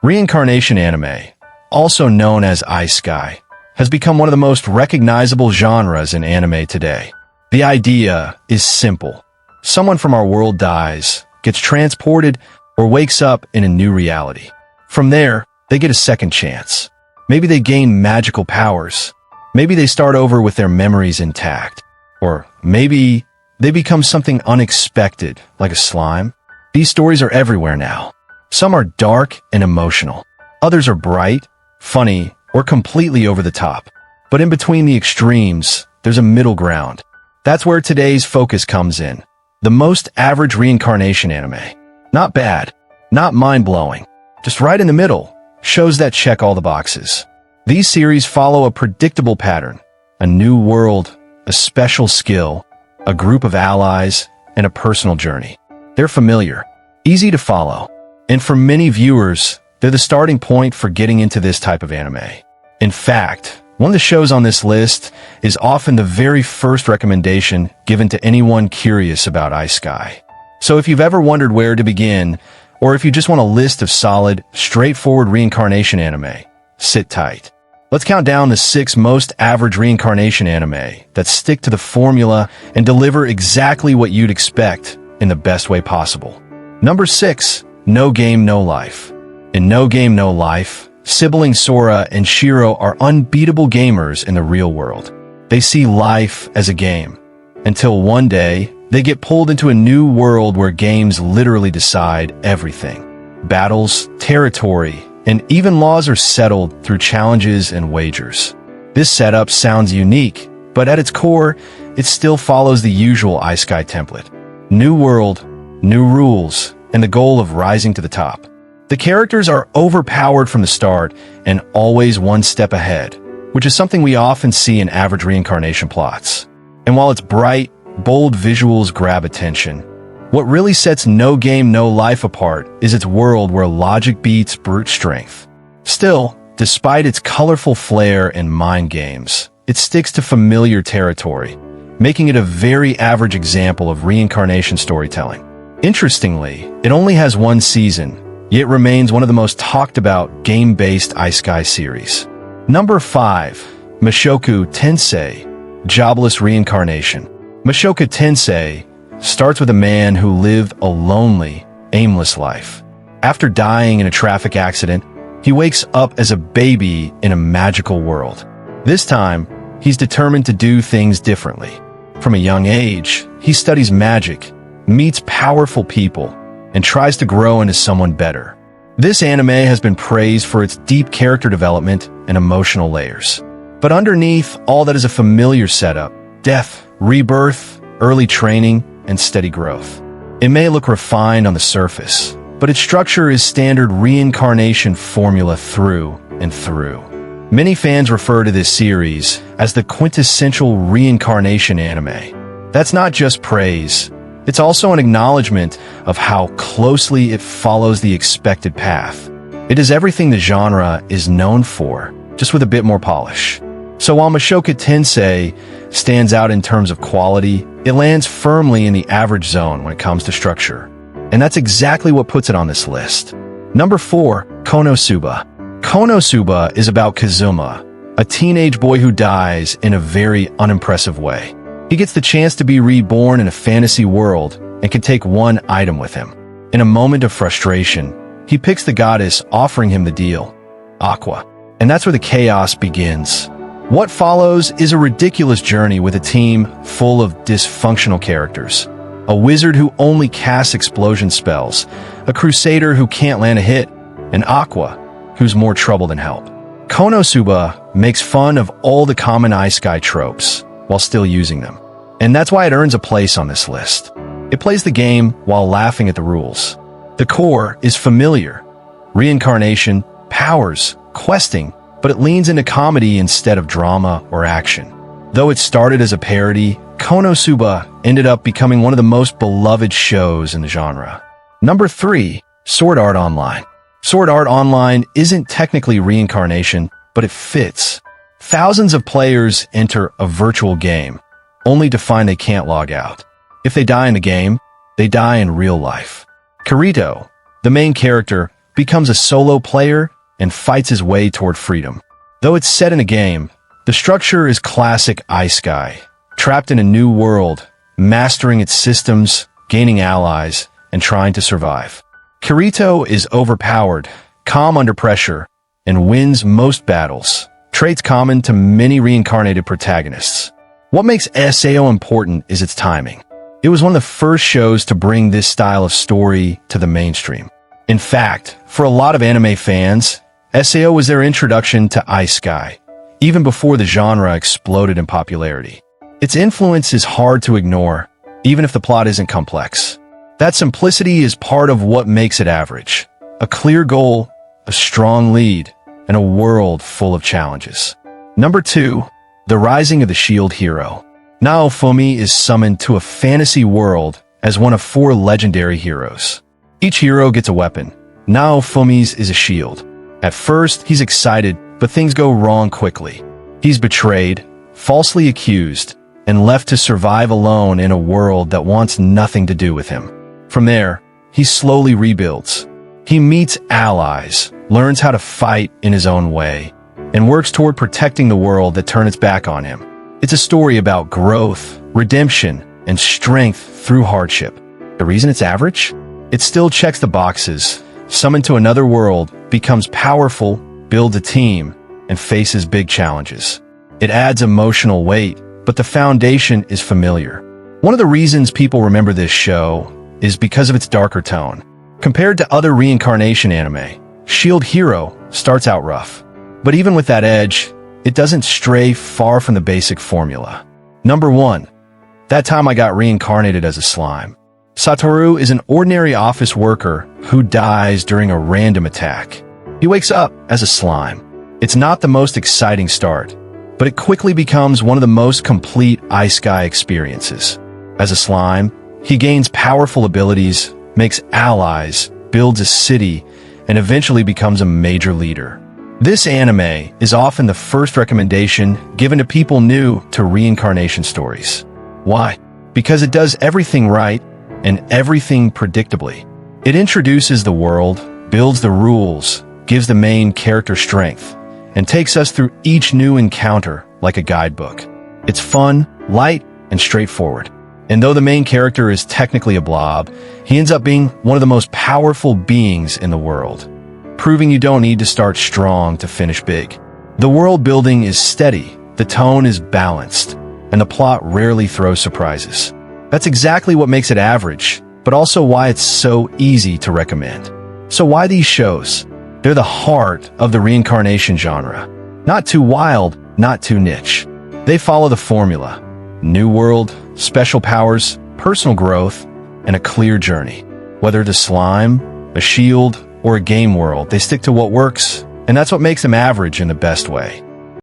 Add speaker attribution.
Speaker 1: Reincarnation anime, also known as isekai, has become one of the most recognizable genres in anime today. The idea is simple. Someone from our world dies, gets transported, or wakes up in a new reality. From there, they get a second chance. Maybe they gain magical powers. Maybe they start over with their memories intact. Or maybe they become something unexpected, like a slime. These stories are everywhere now. Some are dark and emotional. Others are bright, funny, or completely over the top. But in between the extremes, there's a middle ground. That's where today's focus comes in. The most average reincarnation anime. Not bad, not mind-blowing, just right in the middle. Shows that check all the boxes. These series follow a predictable pattern. A new world, a special skill, a group of allies, and a personal journey. They're familiar, easy to follow. And for many viewers, they're the starting point for getting into this type of anime. In fact, one of the shows on this list is often the very first recommendation given to anyone curious about isekai. So if you've ever wondered where to begin, or if you just want a list of solid, straightforward reincarnation anime, sit tight. Let's count down the 6 most average reincarnation anime that stick to the formula and deliver exactly what you'd expect in the best way possible. Number 6. No Game, No Life. In No Game, No Life, siblings Sora and Shiro are unbeatable gamers in the real world. They see life as a game, until one day, they get pulled into a new world where games literally decide everything. Battles, territory, and even laws are settled through challenges and wagers. This setup sounds unique, but at its core, it still follows the usual isekai template. New world, new rules, and the goal of rising to the top. The characters are overpowered from the start and always one step ahead, which is something we often see in average reincarnation plots. And while it's bright, bold visuals grab attention, what really sets No Game, No Life apart is its world where logic beats brute strength. Still, despite its colorful flair and mind games, it sticks to familiar territory, making it a very average example of reincarnation storytelling. Interestingly, it only has 1 season, yet remains one of the most talked about game-based isekai series. Number 5. Mishoku Tensei, Jobless Reincarnation. Mishoku Tensei starts with a man who lived a lonely, aimless life. After dying in a traffic accident, he wakes up as a baby in a magical world. This time, he's determined to do things differently. From a young age, he studies magic, meets powerful people, and tries to grow into someone better. This anime has been praised for its deep character development and emotional layers. But underneath all that is a familiar setup: death, rebirth, early training, and steady growth. It may look refined on the surface, but its structure is standard reincarnation formula through and through. Many fans refer to this series as the quintessential reincarnation anime. That's not just praise. It's also an acknowledgement of how closely it follows the expected path. It is everything the genre is known for, just with a bit more polish. So while Mishoku Tensei stands out in terms of quality, it lands firmly in the average zone when it comes to structure. And that's exactly what puts it on this list. Number 4. Konouba. Konouba is about Kazuma, a teenage boy who dies in a very unimpressive way. He gets the chance to be reborn in a fantasy world and can take 1 item with him. In a moment of frustration, he picks the goddess offering him the deal, Aqua. And that's where the chaos begins. What follows is a ridiculous journey with a team full of dysfunctional characters. A wizard who only casts explosion spells, a crusader who can't land a hit, and Aqua, who's more trouble than help. Konouba makes fun of all the common isekai tropes while still using them. And that's why it earns a place on this list. It plays the game while laughing at the rules. The core is familiar. Reincarnation, powers, questing, but it leans into comedy instead of drama or action. Though it started as a parody, Konouba ended up becoming one of the most beloved shows in the genre. Number 3. Sword Art Online. Sword Art Online isn't technically reincarnation, but it fits. Thousands of players enter a virtual game, only to find they can't log out. If they die in the game, they die in real life. Kirito, the main character, becomes a solo player and fights his way toward freedom. Though it's set in a game, the structure is classic Isekai, trapped in a new world, mastering its systems, gaining allies, and trying to survive. Kirito is overpowered, calm under pressure, and wins most battles, traits common to many reincarnated protagonists. What makes SAO important is its timing. It was one of the first shows to bring this style of story to the mainstream. In fact, for a lot of anime fans, SAO was their introduction to Isekai, even before the genre exploded in popularity. Its influence is hard to ignore, even if the plot isn't complex. That simplicity is part of what makes it average. A clear goal, a strong lead, and a world full of challenges. Number 2, The Rising of the Shield Hero. Naofumi is summoned to a fantasy world as one of 4 legendary heroes. Each hero gets a weapon. Naofumi's is a shield. At first, he's excited, but things go wrong quickly. He's betrayed, falsely accused, and left to survive alone in a world that wants nothing to do with him. From there, he slowly rebuilds. He meets allies, learns how to fight in his own way, and works toward protecting the world that turned its back on him. It's a story about growth, redemption, and strength through hardship. The reason it's average? It still checks the boxes, summoned to another world, becomes powerful, builds a team, and faces big challenges. It adds emotional weight, but the foundation is familiar. One of the reasons people remember this show is because of its darker tone. Compared to other reincarnation anime, Shield Hero starts out rough. But even with that edge, it doesn't stray far from the basic formula. Number 1. That Time I Got Reincarnated as a Slime. Satoru is an ordinary office worker who dies during a random attack. He wakes up as a slime. It's not the most exciting start, but it quickly becomes one of the most complete Isekai experiences. As a slime, he gains powerful abilities, makes allies, builds a city, and eventually becomes a major leader. This anime is often the first recommendation given to people new to reincarnation stories. Why? Because it does everything right and everything predictably. It introduces the world, builds the rules, gives the main character strength, and takes us through each new encounter like a guidebook. It's fun, light, and straightforward. And though the main character is technically a blob, he ends up being one of the most powerful beings in the world, proving you don't need to start strong to finish big. The world building is steady, the tone is balanced, and the plot rarely throws surprises. That's exactly what makes it average, but also why it's so easy to recommend. So why these shows? They're the heart of the reincarnation genre. Not too wild, not too niche. They follow the formula: new world, special powers, personal growth, and a clear journey. Whether it's a slime, a shield, or a game world, they stick to what works, and that's what makes them average in the best way.